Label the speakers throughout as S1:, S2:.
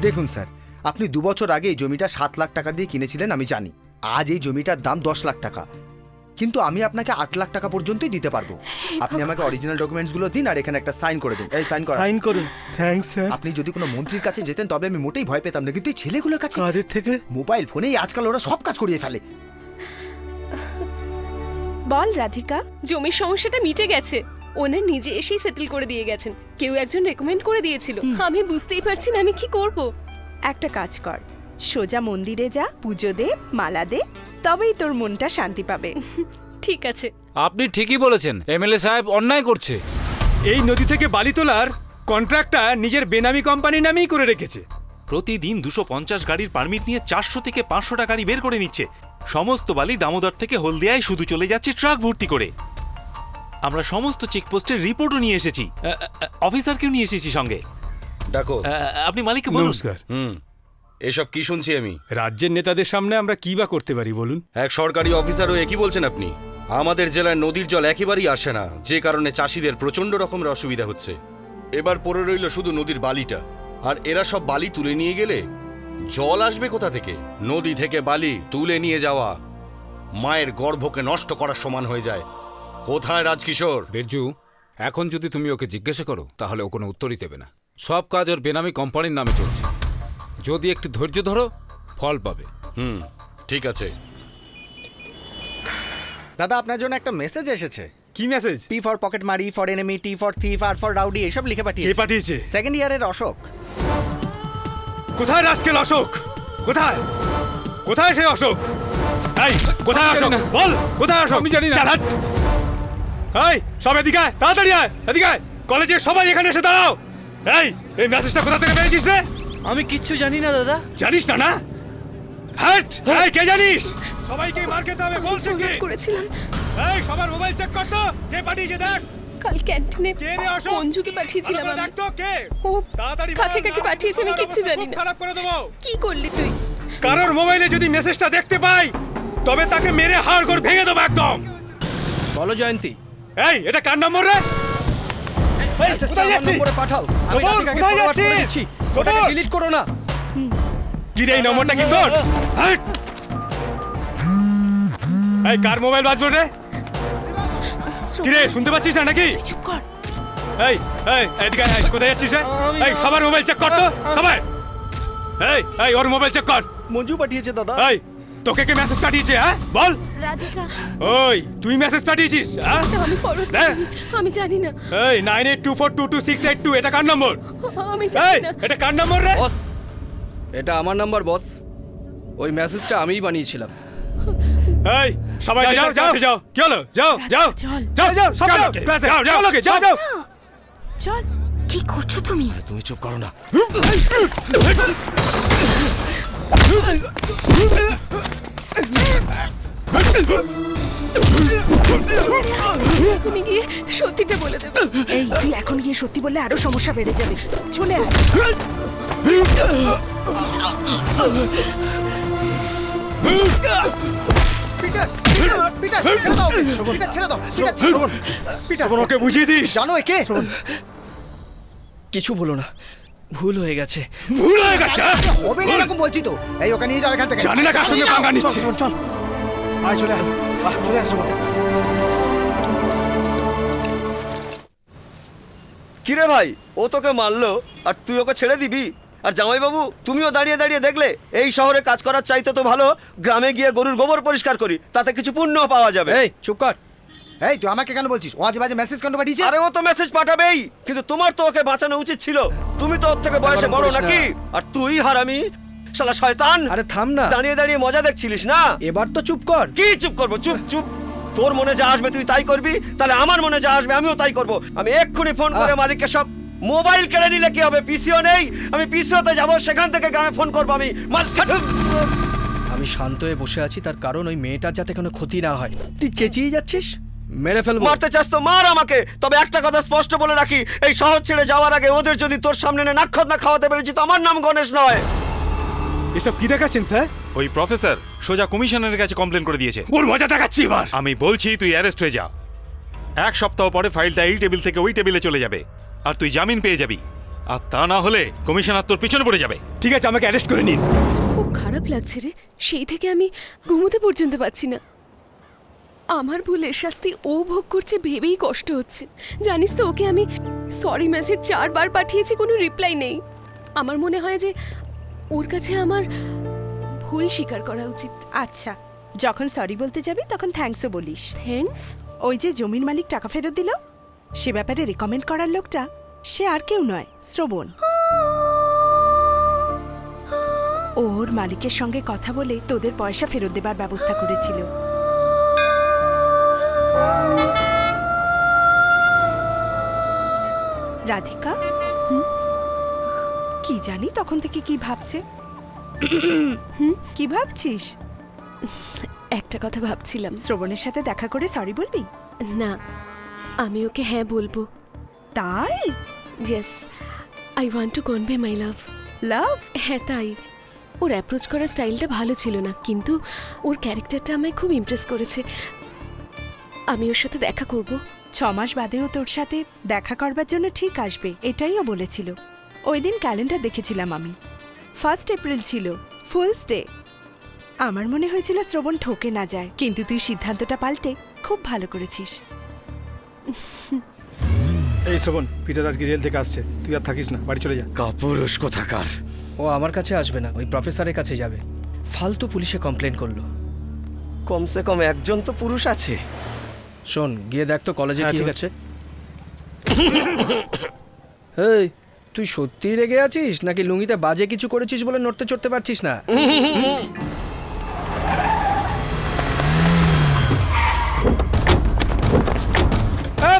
S1: দেখুন স্যার, আপনি 2 বছর আগে এই জমিটা 7 লাখ টাকা দিয়ে কিনেছিলেন আমি জানি। আজ এই জমিটার দাম 10 লাখ টাকা, কিন্তু আমি আপনাকে 8 লাখ টাকা পর্যন্তই দিতে পারবো। আপনি আমাকে অরিজিনাল ডকুমেন্টসগুলো দিন আর এখানে একটা সাইন করে দিন। এই সাইন করুন।
S2: সাইন করুন। Thanks sir.
S1: আপনি যদি কোনো মন্ত্রীর কাছে যেতেন তবে আমি মোটেই ভয় পেতাম না, কিন্তু এই ছেলেগুলোর কাছে
S2: কাদের থেকে?
S1: মোবাইল ফোনেই আজকাল ওরা সব কাজ করিয়ে ফেলে।
S3: বল রাধিকা।
S4: জমির সমস্যাটা মিটে গেছে, ওনার নিজে এসেই সেটেল করে দিয়ে গেছেন। কেউ একজন রেকমেন্ড করে দিয়েছিল। আমি বুঝতেই পারছি না আমি কি করব।
S3: একটা কাজ কর, সোজা মন্দিরে যা, পুজো দে, মালা দে, তবেই তোর মনটা শান্তি পাবে।
S4: ঠিক আছে।
S5: আপনি ঠিকই বলেছেন, এমএলএ সাহেব অন্যায় করছে।
S2: এই নদী থেকে বালি তোলার কন্ট্রাক্টটা নিজের বেনামি কোম্পানির নামেই করে রেখেছে।
S6: প্রতিদিন 250 গাড়ির পারমিট নিয়ে 400 থেকে 500টা গাড়ি বের করে নিচ্ছে। সমস্ত বালি দামোদর থেকে হলদিয়ায় শুধু চলে যাচ্ছে ট্রাক ভর্তি করে। আমরা সমস্ত চেকপোস্টের রিপোর্টও নিয়ে এসেছি, অফিসারকেও নিয়ে এসেছি সঙ্গে।
S7: ডাকো।
S6: আপনি মালিককে বলুন।
S2: নমস্কার।
S7: এসব কি শুনছি আমি?
S2: রাজ্যের নেতাদের সামনে আমরা কি বা করতে পারি বলুন?
S7: এক সরকারি অফিসারও একই বলছেন আপনি? আমাদের জেলায় নদীর জল একেবারেই আসে না, যে কারণে চাষিদের প্রচন্ড রকমের অসুবিধা হচ্ছে। এবার পড়ে রইল শুধু নদীর বালিটা, আর এরা সব বালি তুলে নিয়ে গেলে জল আসবে কোথা থেকে? নদী থেকে বালি তুলে নিয়ে যাওয়া মায়ের গর্ভকে নষ্ট করার সমান হয়ে যায়। কোথায় রাজকিশোর?
S5: বিরজু, এখন যদি তুমি ওকে জিজ্ঞাসা করো তাহলে ও কোনো উত্তরই দেবে না। সব কাজ ওর বেনামি কোম্পানির নামে চলছে। যদি একটু ধৈর্য ধরো ফল পাবে।
S7: ঠিক আছে।
S1: দাদা, আপনার জন্য একটা মেসেজ এসেছে।
S2: কি মেসেজ?
S1: পি ফর পকেট মারি, for enemy, T for thief, R for rowdy, এসব লিখে
S2: কে
S1: পাঠিয়েছে।
S2: পাঠিয়েছে?
S1: সেকেন্ড ইয়ারের অশোক।
S2: কোথায় রাজকেল অশোক? কোথায় কোথায় সে অশোক? এই কোথায়
S5: আমি
S2: অশোক?
S5: জানি না।
S2: বল কোথায় অশোক?
S5: আমি জানি না।
S2: চাল হাট। এই সব এদিকে আয়, তাড়াতাড়ি আয়, এদিকে আয়। কলেজের সবাই এখানে এসে দাঁড়াও। এই মেসেজটা কোথা থেকে পেয়েছিস রে?
S8: আমি কিচ্ছু জানি না দাদা।
S2: জানিস না না? হ্যাট! এই কে জানিস? সবাইকে মার খেতে হবে, বল সঙ্গে।
S4: করেছিলাম
S2: এই সবার মোবাইল চেক কর তো, কে পাঠিয়েছে দেখ।
S4: কাল ক্যান্টিনে
S2: কে রে অশোক?
S4: মঞ্জুকে পাঠিয়েছিলাম
S2: ভালো করে
S4: আমি।
S2: দেখ তো কে।
S4: ও
S2: তাড়াতাড়ি
S4: কাকে
S2: বল,
S4: কাকে
S2: না,
S4: পাঠিয়েছে আমি
S2: সবার
S4: কিচ্ছু
S2: অবস্থা
S4: জানি
S2: খুব
S4: না।
S2: খারাপ করে দেবো।
S4: কি করলি তুই?
S2: কারোর মোবাইলে যদি মেসেজটা দেখতে পাই তবে তাকে মেরে হাড় করে ভেঙে দেবো একদম।
S8: বলো জয়ন্তী,
S2: এই এটা কার নম্বর রে? এই
S8: মেসেজটা
S2: কোথায়
S8: আমার
S2: যাচ্ছিস?
S8: নম্বরে পাঠাও। আমি
S2: সবর,
S8: রাধিকাকে
S2: কোথায়
S8: ফরওয়ার্ড করে
S2: যাচ্ছিস?
S8: দিচ্ছি।
S2: সবর।
S8: ওটাকে ডিলিট করো না।
S2: কি রে, এই নম্বরটা কি তোর? হাট! এই কার মোবাইল বাজলো রে? কি রে, শুনতে পাচ্ছিস না নাকি?
S3: চুপ কর।
S2: এই এই এদিকে আয়, কোথায় যাচ্ছিস রে? এই সবার মোবাইল চেক কর তো, সবাই। এই ওর মোবাইল চেক কর।
S8: মঞ্জু পাঠিয়েছে দাদা।
S2: এই তোকে কে মেসেজ পাঠিয়েছে, হ্যাঁ বল?
S4: রাধিকা।
S2: ওই তুই মেসেজ পাঠিয়েছিস, হ্যাঁ?
S4: আমি ফরওয়ার্ড
S2: দেখ।
S4: আমি জানি না।
S2: এই 9824222682 এটা কার নম্বর?
S4: আমি
S2: এই
S4: জানি না।
S2: এটা কার নম্বর রে?
S8: বস, এটা আমার নাম্বার বস। ওই মেসেজটা আমিই বানিয়েছিলাম।
S2: এই সবাই যাও যাও যাও, কি হলো? যাও যাও
S3: চল।
S2: যাও যাও সব যাও ক্লাসে যাও যাও লোকে যাও যাও।
S3: চল। কি করছো তুমি?
S1: তুমি চুপ করো না।
S4: তুমি গিয়ে সত্যিটা বলে দেবে।
S3: এই তুই এখন গিয়ে সত্যি বললে আরো সমস্যা বেড়ে যাবে। চলে আয়।
S1: পিটার, পিটার, পিটার, ছেড়ে দাও ওকে। পিটার, ছেড়ে দাও। পিটার, ছেড়ে দাও। পিটার,
S2: সবার ওকে বুঝিয়ে দিস।
S1: জানো একে?
S8: কিছু বলো না, ভুল হয়ে গেছে।
S2: ভুল হয়ে গেছে, হ্যাঁ?
S1: হবে না এরকম বলছি তো। এই ওকে নিয়ে যাও এখান থেকে।
S2: জানি না কার সঙ্গে পাঙ্গা নিচ্ছে।
S1: চল আয়, চলে আয়। চলে আসো।
S9: কিরে ভাই, ও তোকে মারলো আর তুই ওকে ছেড়ে দিবি? আর জামাইবাবু, তুমিও দাঁড়িয়ে দাঁড়িয়ে দেখলে? এই শহরে কাজ করার চাইতে তো ভালো গ্রামে গিয়ে গরুর গোবর পরিষ্কার করি, তাতে কিছু পুণ্য পাওয়া যাবে।
S8: এই চুপ কর।
S1: এই তুই আমাকে কেন বলছিস? ও আজ বাজে মেসেজ কেন পাঠিয়েছে?
S9: আরে ও তো মেসেজ পাঠাবেই, কিন্তু তোমার তো ওকে বাঁচানো উচিত ছিল। তুমি তো ওর থেকে বয়সে
S8: গরম
S9: বড়
S8: করিস না।
S9: নাকি? আর তুই হারামি, শালা শয়তান।
S8: আরে থাম না,
S9: দাঁড়িয়ে দাঁড়িয়ে মজা দেখছিলিস না?
S8: এবার তো চুপ কর।
S9: কি চুপ করবো? চুপ চুপ। তোর মনে যা আসবে তুই তাই করবি, তাহলে আমার মনে যা আসবে আমিও তাই করব। আমি এক্ষুনি ফোন করে মালিককে সব মোবাইল কেড়ে নিলে কি হবে? পিসিও নেই, আমি পিসিওতে যাব, সেখান থেকে গ্রামে ফোন করবো আমি।
S8: আমি শান্ত হয়ে বসে আছি, তার কারণ ওই মেয়েটার যাতে কোনো ক্ষতি না হয়। তুই চেঁচিয়ে যাচ্ছিস, মেরে ফেলবো।
S9: মারতে চাস তো মার আমাকে, তবে একটা কথা স্পষ্ট বলে রাখি, এই শহর ছেড়ে যাওয়ার আগে ওদের যদি তোর সামনে নাক্ষত না খাওয়াতে পেরেছি তো আমার নাম গণেশ নয়।
S2: এসব কি দেখাচ্ছেন স্যার?
S6: ওই প্রফেসর সোজা কমিশনারের কাছে কমপ্লেন করে দিয়েছে।
S2: ওর মজা দেখাচ্ছি এবার।
S6: আমি বলছি তুই অ্যারেস্ট হয়ে যা। 1 সপ্তাহ পরে ফাইলটা এই টেবিল থেকে ওই টেবিলে চলে যাবে, আর তুই জামিন পেয়ে যাবি। আর তা না হলে কমিশনার তোর পিছনে পড়ে যাবে।
S2: ঠিক আছে, আমাকে অ্যারেস্ট করে নিন।
S4: খুব খারাপ লাগছে রে, সেই থেকে আমি ঘুমোতে পর্যন্ত পাচ্ছি না। আমার ভুলের শাস্তি ও ভোগ করছে ভেবেই কষ্ট হচ্ছে। জানিস তো, ওকে আমি সরি মেসেজ 4 বার পাঠিয়েছি, কোনো রিপ্লাই নেই। আমার মনে হয় যে ওর কাছে আমার ভুল স্বীকার করা উচিত।
S3: আচ্ছা, যখন সরি বলতে যাবি তখন থ্যাঙ্কসও বলিস।
S4: থ্যাঙ্কস?
S3: ওই যে জমির মালিক টাকা ফেরত দিল, সে ব্যাপারে রেকমেন্ড করার লোকটা সে আর কেউ নয়, শ্রবণ। ওর মালিকের সঙ্গে কথা বলে তোদের পয়সা ফেরত দেবার ব্যবস্থা করেছিল। রাধিকা, কি জানি তখন থেকে কি ভাবছে? কি ভাবছিস?
S4: একটা কথা ভাবছিলাম।
S3: শ্রবণের সাথে দেখা করে সরি বলবি?
S4: না, আমি ওকে হ্যাঁ বলবো।
S3: তাই?
S4: Yes, I want to convey my love.
S3: Love?
S4: হ্যাঁ, তাই। ওর অ্যাপ্রোচ করার স্টাইলটা ভালো ছিল না, কিন্তু ওর ক্যারেক্টারটা আমায় খুব ইমপ্রেস করেছে। আমি ওর সাথে দেখা করব।
S3: 6 মাস বাদেও তোর সাথে দেখা করবার জন্য ঠিক আসবে, এটাইও বলেছিল। ওই দিন ক্যালেন্ডার দেখেছিলাম আমি, 1 এপ্রিল ছিল, ফুলস ডে। আমার মনে হয়েছিল শ্রবণ ঠকে না যায়, কিন্তু তুই সিদ্ধান্তটা পাল্টে খুব ভালো করেছিস।
S2: এই শ্রবণ, পিটার আজকে জেল থেকে আসছে, তুই আর থাকিস না, বাড়ি চলে যা।
S9: কাপুরুষ কোথাকার।
S8: ও আমার কাছে আসবে না, ওই প্রফেসরের কাছে যাবে। ফালতু পুলিশে কমপ্লেন করলো।
S9: কমসে কম একজন তো পুরুষ আছে।
S8: শোন, গিয়ে দেখ তো কলেজে
S2: হ্যাঁ,
S8: কি
S2: ঠিক
S8: হচ্ছে। এই, তুই সত্যিই রেগে আছিস নাকি লুঙ্গিতে বাজে কিছু করেছিস বলে নড়তে চড়তে পারছিস না?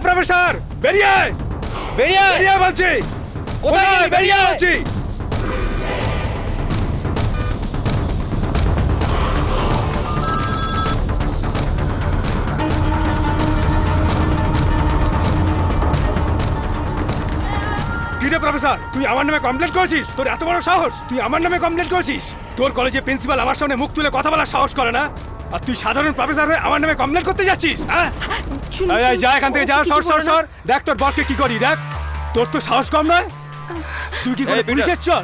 S2: প্রফেসর, বেরিয়ে আয়!
S8: বেরিয়ে আয়!
S2: বেরিয়ে আয় বলছি!
S8: কোথায় গেলি?
S2: বেরিয়ে আয়
S8: আয়!
S2: বলছি! কি রে প্রফেসর, তুই আমার নামে কমপ্লেন করেছিস? তোর এত বড় সাহস, তুই আমার নামে কমপ্লেন করেছিস? তোর কলেজে প্রিন্সিপাল আমার সামনে মুখ তুলে কথা বলার সাহস করে না, আর তুই সাধারণ প্রফেসর হয়ে আমার নামে কমপ্লেন করতে যাচ্ছিস? হ্যাঁ, এই, এই, যা এখান থেকে, যা, সর সর সর। দেখ তোর বরকে কি করি, দেখ। তোর তো সাহস কম নয়। তুই কি করে
S9: এই, পিটার।
S2: পুলিশের চর?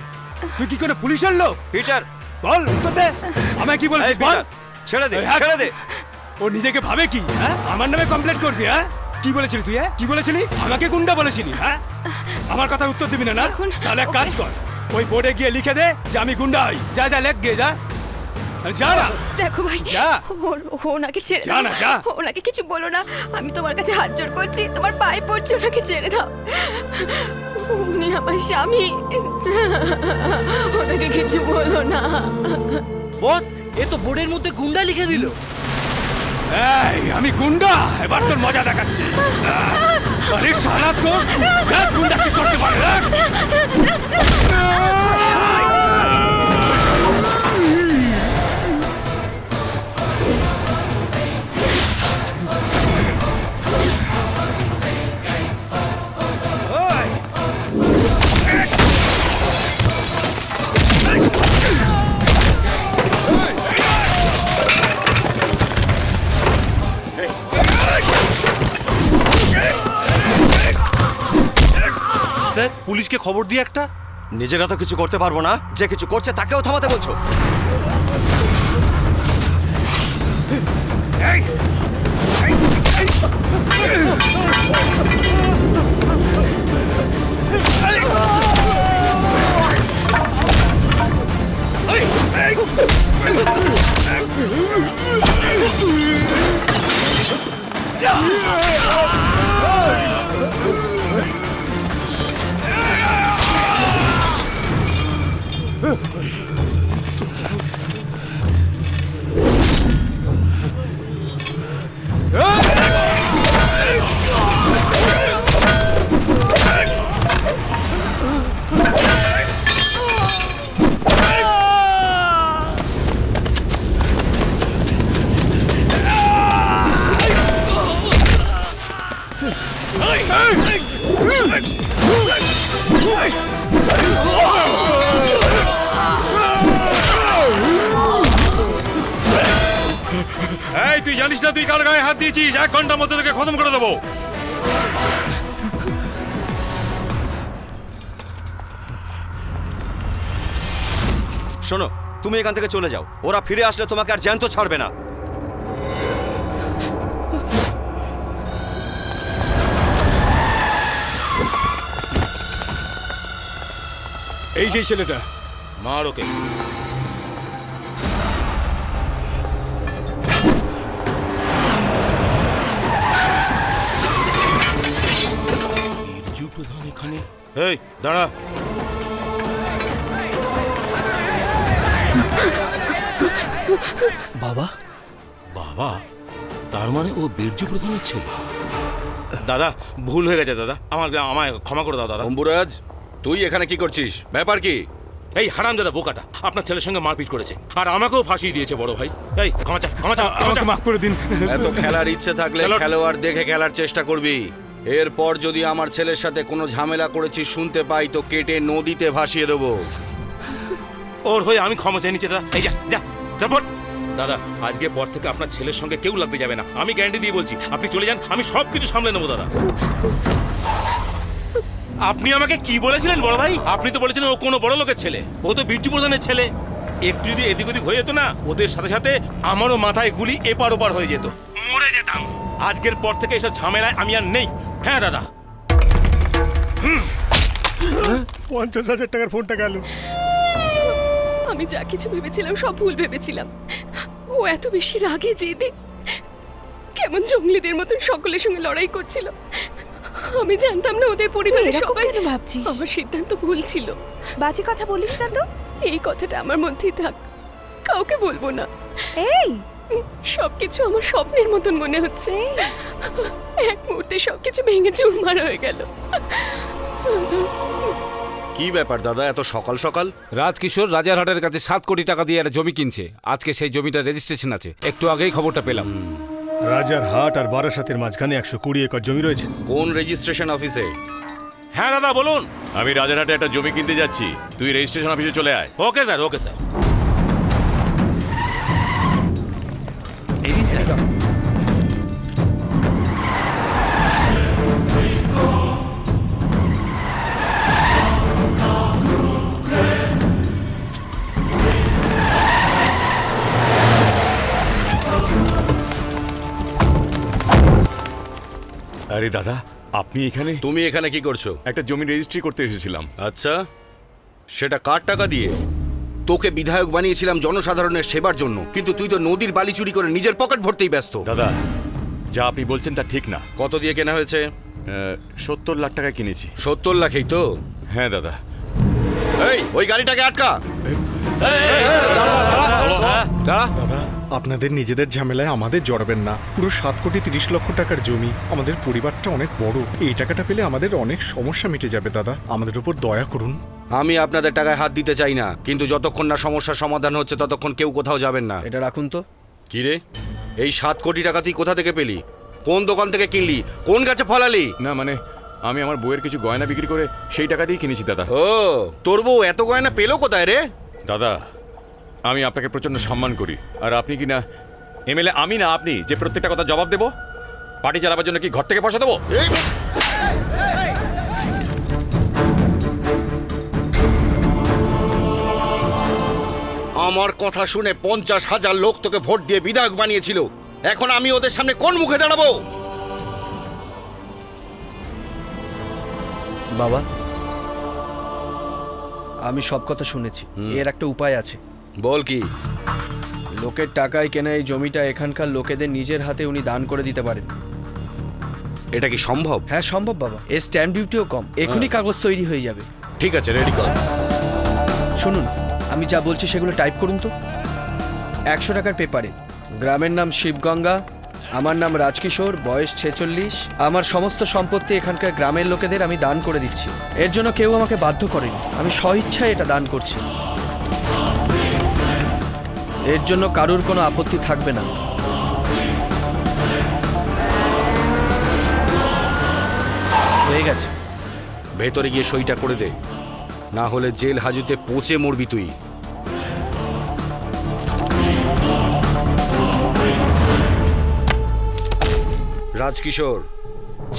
S2: তুই কি করে পুলিশের লোক?
S9: পিটার,
S2: বল, উত্তর দে। আমায় কি বলছিস, বল।
S9: ছেড়ে দে,
S2: এই, হ্যাঁ।
S9: ছেড়ে দে।
S2: ও নিজেকে ভাবে কি? হ্যাঁ, আমার নামে কমপ্লেন করবি? হ্যাঁ, কি বলেছিলি তুই? হ্যাঁ, কি বলেছিলি? আমাকে গুন্ডা বলেছিলি? হ্যাঁ, আমার কথার উত্তর দিবি না? না, তাহলে এক কাজ কর, ওই বোর্ডে গিয়ে লিখে দে যে আমি গুন্ডা হই। যা যা, লেখ গিয়ে যা। আরে যা না।
S10: দেখো ভাই,
S2: যা।
S10: ওনাকে ছেড়ে
S2: যা না, যা।
S10: দাও। ওনাকে কিছু বলো না, আমি তোমার কাছে হাত জোড় করছি, তোমার পায়ে পড়ছি, ওনাকে ছেড়ে দাও। উনি আমার স্বামী, ওনাকে কিছু বলো না।
S8: বস, এ তো বোর্ডের মধ্যে গুন্ডা লিখে দিল।
S2: এই, আমি গুন্ডা? এবার তোর মজা দেখাচ্ছি। আরে শালা, তো দেখ গুন্ডা কি করতে পারে। দেখ।
S6: স্যার, পুলিশকে খবর দিয়ে একটা।
S9: নিজেরা তো কিছু করতে পারবো না, যে কিছু করছে তাকেও থামাতে বলছো?
S6: এই, তুই জানিস না তুই কার গায়ে হাত দিয়েছিস? 1 ঘন্টার মধ্যে তোকে খতম করে দেবো।
S9: শোনো, তুমি এখান থেকে চলে যাও। ওরা ফিরে আসলে তোমাকে আর জ্যান্ত ছাড়বে না।
S2: এই সেই ছেলেটা।
S5: মার ওকে। বীরজু প্রধান এখানে? এই দাঁড়া।
S8: বাবা,
S5: বাবা, তার মানে ও বীরজু প্রধানের ছেলে। দাদা ভুল হয়ে গেছে দাদা, আমায় ক্ষমা করে দাও দাদা।
S7: অম্বুরাজ, তুই এখানে কি করছিস? ব্যাপার কি?
S5: এই হারামজাদা বোকাটা আপনার ছেলের সঙ্গে মারপিট করেছে আর আমাকেও ফাঁসিয়ে দিয়েছে বড় ভাই। এই ক্ষমা চা, ক্ষমা চা, ক্ষমা
S2: আমাকে
S5: চা।
S2: মাফ করে দিন।
S7: এত খেলার ইচ্ছে থাকলে খেলোয়াড় দেখে খেলার চেষ্টা করবি। এরপর যদি আমার ছেলের সাথে কোনো ঝামেলা করেছিস শুনতে পাই তো কেটে নদীতে ভাসিয়ে দেবো।
S5: ওর হয়ে আমি ক্ষমা চেয়ে নিচ্ছি দাদা। এই যা যা তারপর দাদা, আজকে পর থেকে আপনার ছেলের সঙ্গে কেউ লাগতে যাবে না, আমি গ্যারান্টি দিয়ে বলছি। আপনি চলে যান, আমি সব কিছু সামলে নেবো দাদা। আপনি আমাকে কি বলেছিলেন বড় ভাই? আপনি তো বলেছিলেন ও কোনো বড় লোকের ছেলে, ও তো বীরজু প্রধানের ছেলে। একটু যদি এদিক ওদিক হয়ে যেত না, ওদের সাথে সাথে আমারও মাথায় গুলি এপার ওপার হয়ে যেত, মরে যেতাম। আজকের পর থেকে এসব ঝামেলায় আমি আর নেই। হ্যাঁ দাদা।
S2: 50,000 টাকার ফোনটা গেল।
S4: আমি যা কিছু ভেবেছিলাম সব ভুল ভেবেছিলাম। ও এত বেশি রাগে জেদে কেমন জঙ্গলিদের মতন সকলের সঙ্গে লড়াই করছিল। আমি জানতাম না ওদের পরিবারের
S3: এরকম
S4: সবাই।
S3: কেন ভাবছিস?
S4: আমার সিদ্ধান্ত ভুল ছিল।
S3: বাজে কথা বলিস না তো।
S4: এই কথাটা আমার মধ্যেই থাক, কাউকে বলবো না।
S3: এই
S4: সবকিছু আমার স্বপ্নের মতন মনে হচ্ছে। এক মুহূর্তে সবকিছু ভেঙে চুরমার হয়ে গেল।
S7: কি ব্যাপার দাদা, এত সকাল সকাল?
S5: রাজকিশোর রাজারহাটের কাছে 7 কোটি টাকা দিয়ে একটা জমি কিনছে। আজকে সেই জমিটার রেজিস্ট্রেশন আছে, একটু আগেই খবরটা পেলাম।
S2: রাজার হাট আর বারাসাতের মাঝখানে 120 একর জমি রয়েছে।
S7: কোন রেজিস্ট্রেশন অফিসে?
S5: হ্যাঁ দাদা বলুন।
S6: আমি রাজারহাটে একটা জমি কিনতে যাচ্ছি, তুই রেজিস্ট্রেশন অফিসে চলে আয়।
S5: Okay sir, okay sir.
S6: আরে দাদা, আপনি এখানে?
S7: তুমি এখানে কি করছো?
S6: একটা জমি রেজিস্ট্রি করতে এসেছিলাম।
S7: আচ্ছা, সেটা কার টাকা দিয়ে? তোকে বিধায়ক বানিয়েছিলাম জনসাধারণের সেবার জন্য, কিন্তু তুই তো নদীর বালি চুরি করে নিজের পকেট ভরতেই ব্যস্ত।
S6: দাদা, যা আপনি বলছেন তা ঠিক না।
S7: কত দিয়ে কেনা হয়েছে?
S6: 70 লাখ টাকা কিনেছি।
S7: 70 লাখেই তো?
S6: হ্যাঁ দাদা।
S7: এই, ওই গাড়িটাকে আটকা।
S11: দাদা, আপনাদের নিজেদের ঝামেলায় আমাদের জড়াবেন না। পুরো 7 কোটি 30 লক্ষ টাকার জমি, আমাদের পরিবারটা অনেক বড়। এই টাকাটা পেলে আমাদের অনেক সমস্যা মিটে যাবে দাদা, আমাদের উপর দয়া করুন।
S7: আমি আপনাদের টাকায় হাত দিতে চাই না, কিন্তু যতক্ষণ না সমস্যার সমাধান হচ্ছে ততক্ষণ কেউ কোথাও যাবেন না।
S8: এটা রাখুন তো।
S7: কি রে, এই 7 কোটি টাকা তুই কোথা থেকে পেলি? কোন দোকান থেকে কিনলি? কোন গাছে ফলালি?
S6: না মানে, আমি আমার বউয়ের কিছু গয়না বিক্রি করে সেই টাকা দিয়ে কিনেছি দাদা।
S7: ও, তোর বউ এত গয়না পেলো কোথায় রে?
S6: দাদা, আমি আপনাকে প্রচন্ড সম্মান করি। আর আপনি কি না এমএলএ, আমি না আপনি, যে প্রত্যেকটা কথা জবাব দেবো? পার্টি চালাবার জন্য কি ঘর থেকে পয়সা দেবো?
S7: আমার কথা শুনে 50,000 লোক তোকে ভোট দিয়ে বিধায়ক বানিয়েছিল। এখন আমি ওদের সামনে কোন মুখে দাঁড়াবো?
S8: বাবা, আমি সব কথা শুনেছি। এর একটা উপায় আছে।
S7: বল কি?
S8: লোকের টাকায় কেনা এই জমিটা এখানকার লোকেদের নিজের হাতে উনি দান করে দিতে পারেন।
S7: এটা কি সম্ভব?
S8: হ্যাঁ সম্ভব বাবা, এর স্ট্যাম্প ডিউটিও কম, এখনই কাগজ তৈরি হয়ে যাবে।
S7: ঠিক আছে, রেডি কর।
S8: শুনুন, আমি যা বলছি সেগুলো টাইপ করুন তো। 100 টাকার পেপারে গ্রামের নাম শিবগঙ্গা, আমার নাম রাজকিশোর, বয়স 46, আমার সমস্ত সম্পত্তি এখানকার গ্রামের লোকেদের আমি দান করে দিচ্ছি। এর জন্য কেউ আমাকে বাধ্য করেনি, আমি স্বইচ্ছায় এটা দান করছি। এর জন্য কারুর কোনো আপত্তি থাকবে না। হয়ে গেছে।
S7: ভেতরে গিয়ে সইটা করে দে, না হলে জেল হাজতে পচে মরবি তুই। রাজকিশোর,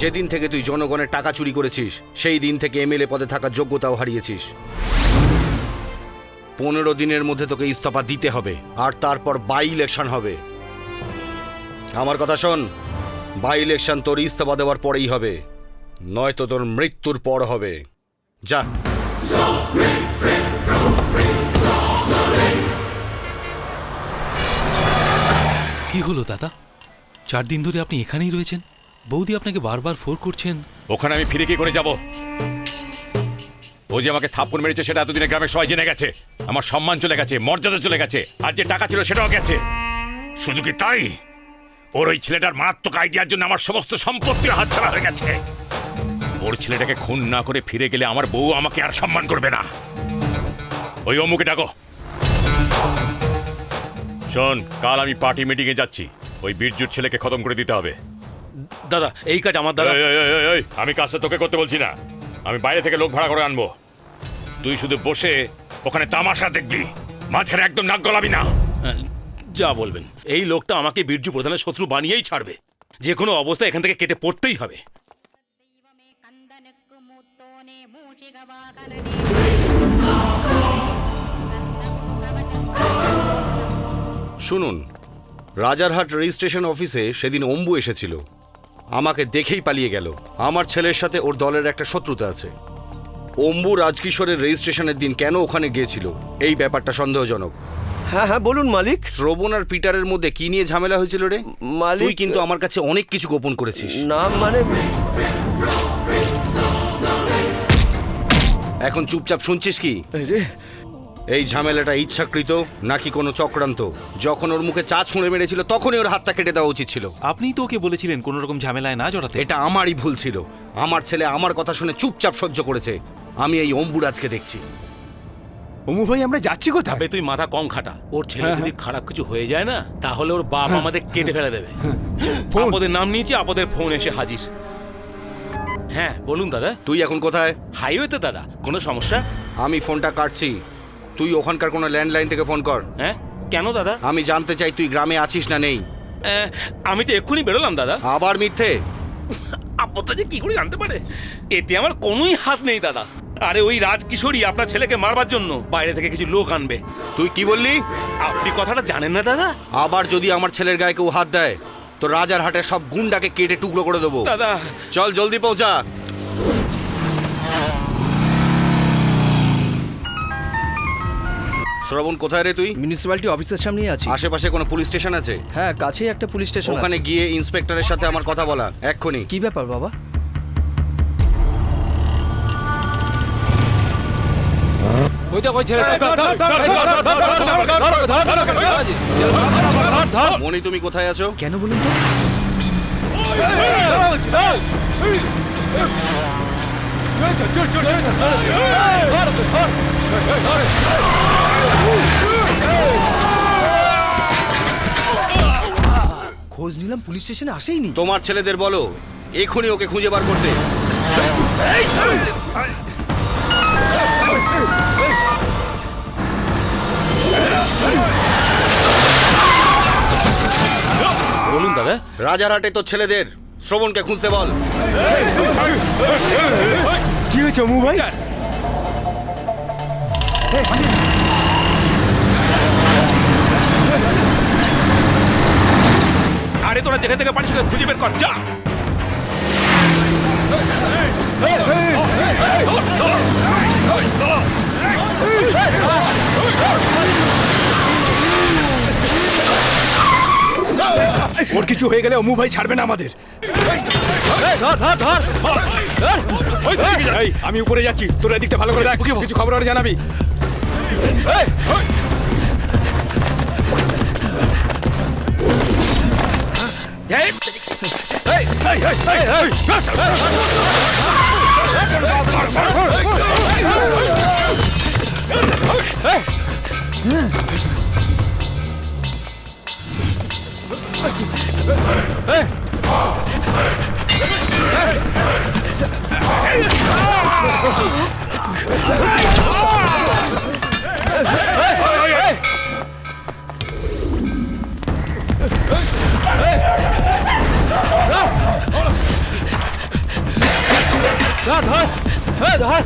S7: যেদিন থেকে তুই জনগণের টাকা চুরি করেছিস সেই দিন থেকে এমএলএ পদে থাকার যোগ্যতাও হারিয়েছিস। 15 দিনের মধ্যে তোকে ইস্তফা দিতে হবে, আর তারপর বাই ইলেকশন হবে। আমার কথা শোন, বাই ইলেকশন তোর ইস্তফা দেওয়ার পরেই হবে, নয়তো তোর মৃত্যুর পর হবে। যা।
S6: কি হলো দাদা? 4 দিন ধরে আপনি এখানেই রয়েছেন, বৌদি আপনাকে বারবার ফোন করছেন।
S5: ওখানে আমি ফিরে কি করে যাব? ও যে আমাকে থাপ্পড় মেরেছে সেটা এতদিনে গ্রামের সবাই জেনে গেছে। আমার সম্মান চলে গেছে, মর্যাদা চলে গেছে, আর যে টাকা ছিল সেটাও গেছে। শুধু কি তাই, ওর ওই ছেলেটার মারাত্মক আইডিয়ার জন্য আমার সমস্ত সম্পত্তি হাতছাড়া হয়ে গেছে। ওর ছেলেটাকে খুন না করে ফিরে গেলে আমার বউ আমাকে আর সম্মান করবে না। ওই অমুকে ডাকো। শোন, কাল আমি পার্টি মিটিংয়ে যাচ্ছি, ওই বীরজুর ছেলেকে খতম করে দিতে হবে। দাদা, এই কাজ আমার দ্বারা। আমি কাজটা তোকে করতে বলছি না, আমি বাইরে থেকে লোক ভাড়া করে আনবো। তুই শুধু বসে ওখানে তামাশা দেখবি, মাঝখানে একদম নাক গলাবি না। যা বলবেন। এই লোকটা আমাকে বীরজু প্রধানের শত্রু বানিয়েই ছাড়বে। যে কোনো অবস্থায় এখান থেকে কেটে পড়তেই হবে।
S7: শুনুন, রাজারহাট রেজিস্ট্রেশন অফিসে সেদিন অম্বু এসেছিল, আমাকে দেখেই পালিয়ে গেল। আমার ছেলের সাথে ওর দলের একটা শত্রুতা আছে। অম্বু রাজকিশোরের রেজিস্ট্রেশনের দিন কেন ওখানে গিয়েছিল, এই ব্যাপারটা সন্দেহজনক।
S9: হ্যাঁ হ্যাঁ বলুন মালিক।
S7: শ্রবণ আর পিটারের মধ্যে কি নিয়ে ঝামেলা হয়েছিল রে?
S9: মালিক,
S7: তুই কিন্তু আমার কাছে অনেক কিছু গোপন করেছিস।
S9: না মানে
S7: এখন চুপচাপ শুনছিস কি? এই ঝামেলাটা ইচ্ছাকৃত নাকি কোনো চক্রান্ত? যখন ওর মুখে চা ছুঁড়ে মেরেছিল তখনই ওর হাতটা কেটে দেওয়া উচিত ছিল।
S6: আপনিই তো ওকে বলেছিলেন কোনো রকম ঝামেলায় না জড়াতে।
S7: এটা আমারই ভুল ছিল। আমার ছেলে আমার কথা শুনে চুপচাপ সহ্য করেছে। আমি এই অম্বুরাজকে দেখছি।
S2: অমু ভাই, আমরা যাচ্ছি কোথায়?
S5: তবে তুই মাথা কম খাটা। ওর ছেলে যদি খারাপ কিছু হয়ে যায় না, তাহলে ওর বাপ আমাদের কেটে ফেলে দেবে। আপদের নাম নিয়েছি, আপদের ফোন এসে হাজির। হ্যাঁ বলুন দাদা।
S7: তুই এখন কোথায়?
S5: হাইওয়েতে দাদা। কোনো সমস্যা?
S7: আমি ফোনটা কাটছি, তুই ওখানকার কোনো ল্যান্ডলাইন থেকে ফোন কর।
S5: হ্যাঁ কেন দাদা?
S7: আমি জানতে চাই তুই গ্রামে আছিস না নেই।
S5: আমি তো এক্ষুনি বেরোলাম দাদা।
S7: আবার মিথ্যে?
S5: আপদটা যে কি করে জানতে পারে? এতে আমার কোনোই হাত নেই দাদা। আরে ওই রাজকিশোরী আপনার ছেলেকে মারবার জন্য বাইরে থেকে কিছু লোক আনবে।
S7: তুই কি বললি?
S5: আপনি কথাটা জানেন না দাদা?
S7: আবার যদি আমার ছেলের গায়ে কেউ হাত দেয় তো রাজারহাটের সব গুন্ডাকে কেটে টুকরো করে দেবো।
S5: দাদা
S7: চল জলদি পৌঁছা। শ্রবণ, কোথায় রে তুই?
S8: মিউনিসিপ্যালিটি অফিসের সামনেই আছি।
S7: আশেপাশে কোনো পুলিশ স্টেশন আছে?
S8: হ্যাঁ, কাছেই একটা পুলিশ স্টেশন আছে।
S7: ওখানে গিয়ে ইন্সপেক্টরের সাথে আমার কথা বলা এক্ষুনি।
S8: কি ব্যাপার বাবা?
S7: মনি, তুমি কোথায় আছো?
S1: কেন বলুন তো? খোঁজ নিলাম, পুলিশ স্টেশনে আসেইনি।
S7: তোমার ছেলেদের বলো এখনই ওকে খুঁজে বার করতে।
S5: বলুন দাদা।
S7: রাজারহাটে তোর ছেলেদের শ্রবণকে খুঁজতে বল।
S2: কি হয়েছে অমু ভাই?
S5: আরে তোরা যেখান থেকে পারিস খুঁজে বের কর, যা।
S2: ওর কিছু হয়ে গেলে অমু ভাই ছাড়বে না আমাদের। এই, আমি উপরে যাচ্ছি, তোর এদিকটা ভালো করে দেখ, কিছু খবর আর জানাবি।
S8: ধর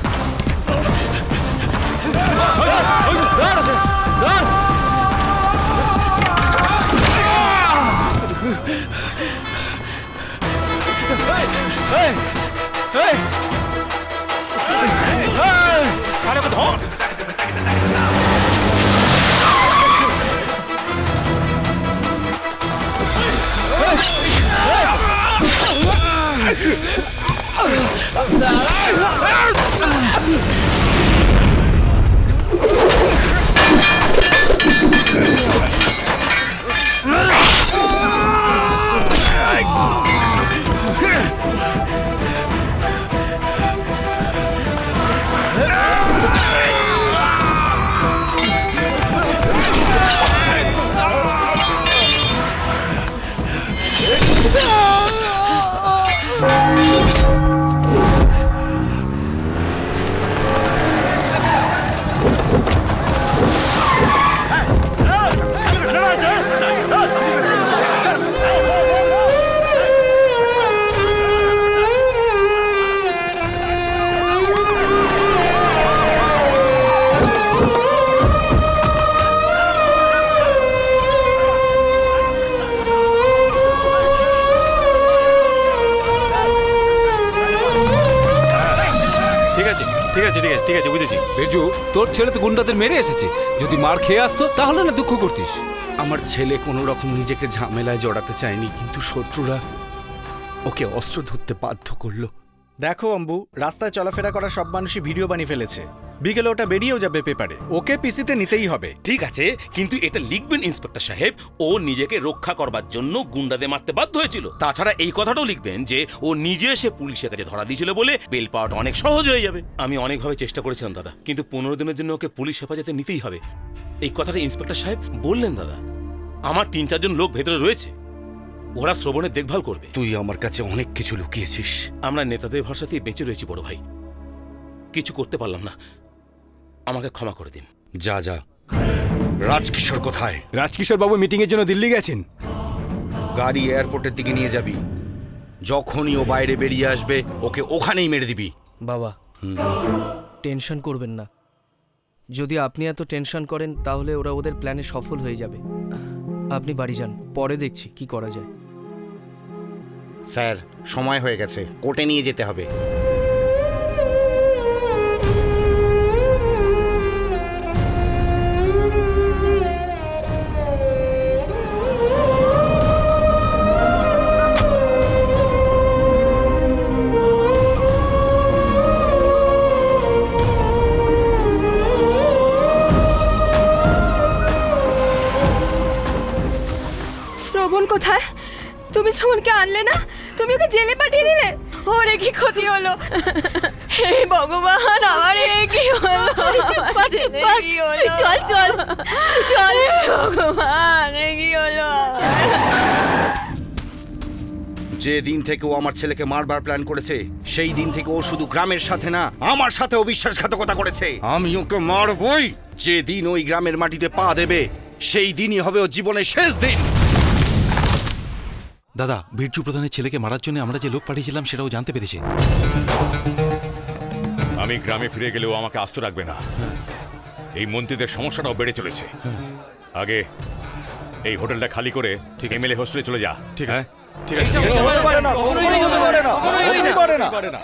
S5: আরে ওকে ধর।
S6: ঠিক আছে বুঝেছি।
S12: বেজু, তোর ছেলে তো গুন্ডাদের মেরে এসেছে, যদি মার খেয়ে আসতো তাহলে না দুঃখ করতিস।
S7: আমার ছেলে কোনো রকম নিজেকে ঝামেলায় জড়াতে চায়নি, কিন্তু শত্রুরা ওকে অস্ত্র ধরতে বাধ্য করলো।
S11: দেখো অম্বু, রাস্তায় চলাফেরা করা সব মানুষই ভিডিও বানিয়ে ফেলেছে। বিকেলে ওটা বেরিয়েও যাবে পেপারে। ওকে পিসিতে নিতেই হবে।
S5: ঠিক আছে, কিন্তু এটা লিখবেন ইন্সপেক্টর সাহেব, ও নিজেকে রক্ষা করবার জন্য গুন্ডাদের মারতে বাধ্য হয়েছিল। তাছাড়া এই কথাটাও লিখবেন যে ও নিজে এসে পুলিশের কাছে ধরা দিয়েছিল বলে বেল পাওয়াটা অনেক সহজ হয়ে যাবে। আমি অনেকভাবে চেষ্টা করেছিলাম দাদা, কিন্তু 15 দিনের জন্য ওকে পুলিশ হেফাজতে নিতেই হবে। এই কথাটা ইন্সপেক্টর সাহেব বললেন দাদা। আমার 3-4 জন লোক ভেতরে রয়েছে, ওরা শ্রবণের দেখভাল করবে।
S7: তুই আমার কাছে অনেক কিছু লুকিয়েছিস।
S5: আমরা নেতাদের ভরসাতেই বেঁচে রয়েছি বড় ভাই, কিছু করতে পারলাম না, আমাকে ক্ষমা করে দিন।
S7: যা যা। রাজকিশোর কোথায়?
S2: রাজকিশোর বাবু মিটিং এর জন্য দিল্লি গেছেন।
S7: গাড়ি এয়ারপোর্টের দিকে নিয়ে যাবি। যখনই ও বাইরে বেরিয়ে আসবে ওকে ওখানেই মেরে দিবি।
S8: বাবা, টেনশন করবেন না। যদি আপনি এত টেনশন করেন তাহলে ওরা ওদের প্ল্যানে সফল হয়ে যাবে। আপনি বাড়ি যান, পরে দেখছি কি করা যায়।
S7: স্যার, সময় হয়ে গেছে, কোর্টে নিয়ে যেতে হবে।
S10: শ্রবণ কোথায়? তুমি শ্রবণকে আনলে না, তুমি ওকে জেলে পাঠিয়ে দিলে। ওরে কি ক্ষতি হলো? হে ভগবান, আমার এ কি হলো? চল চল চল, ভগবান এ কি হলো?
S7: যে দিন থেকে ও আমার ছেলেকে মারবার প্ল্যান করেছে, সেই দিন থেকে ও শুধু গ্রামের সাথে না, আমার সাথেও বিশ্বাসঘাতকতা করেছে। আমি ওকে মারবই। যে দিন ওই গ্রামের মাটিতে পা দেবে, সেই দিনই হবে ওর জীবনের শেষ দিন।
S6: দাদা, বিরজু প্রধানের ছেলেকে মারার জন্য আমরা যে লোক পাঠিয়েছিলাম সেটাও জানতে পেরেছে।
S13: আমি গ্রামে ফিরে গেলেও আমাকে আস্ত রাখবে না। এই মন্ত্রীদের সমস্যাটাও বেড়ে চলেছে। আগে এই হোটেলটা খালি করে এমএলএ হোস্টেলে চলে যা।
S6: ঠিক আছে, ঠিক
S11: হতে পারে না, কখনোই হতে পারে না, কখনোই হতে পারে না।